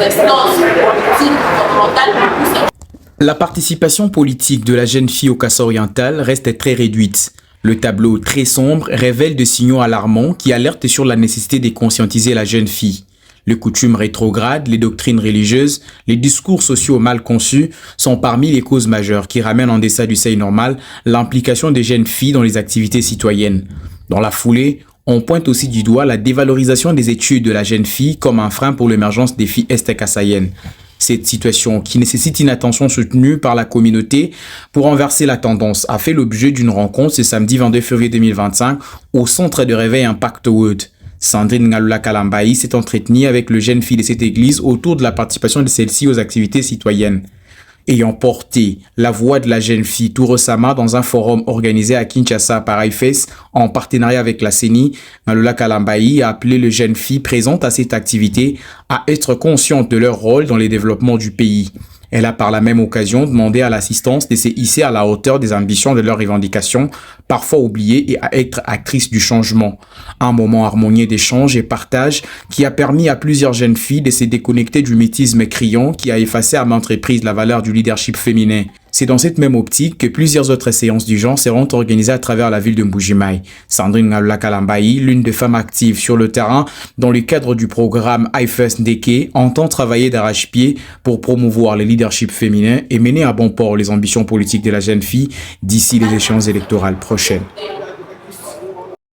instances politiques, gouvernementales. La participation politique de la jeune fille au Kassa oriental reste très réduite. Le tableau très sombre révèle des signaux alarmants qui alertent sur la nécessité de conscientiser la jeune fille. Les coutumes rétrogrades, les doctrines religieuses, les discours sociaux mal conçus sont parmi les causes majeures qui ramènent en deçà du seuil normal l'implication des jeunes filles dans les activités citoyennes. Dans la foulée, on pointe aussi du doigt la dévalorisation des études de la jeune fille comme un frein pour l'émergence des filles est-kassayennes. Cette situation, qui nécessite une attention soutenue par la communauté pour renverser la tendance, a fait l'objet d'une rencontre ce samedi 22 février 2025 au centre de réveil Impact Wood. Sandrine Ngaloula Kalambayi s'est entretenue avec le jeune fille de cette église autour de la participation de celle-ci aux activités citoyennes. Ayant porté la voix de la jeune fille tout récemment dans un forum organisé à Kinshasa par IFES en partenariat avec la CENI, Ngaloula Kalambayi a appelé les jeunes filles présentes à cette activité à être conscientes de leur rôle dans le développement du pays. Elle a par la même occasion demandé à l'assistance de se hisser à la hauteur des ambitions de leurs revendications, parfois oubliées, et à être actrices du changement. Un moment harmonieux d'échange et partage qui a permis à plusieurs jeunes filles de se déconnecter du mutisme criant qui a effacé à maintes reprises la valeur du leadership féminin. C'est dans cette même optique que plusieurs autres séances du genre seront organisées à travers la ville de Mbuji-Mayi. Sandrine Ngaloula Kalambayi, l'une des femmes actives sur le terrain dans le cadre du programme iFirst Ndeke, entend travailler d'arrache-pied pour promouvoir le leadership féminin et mener à bon port les ambitions politiques de la jeune fille d'ici les échéances électorales prochaines.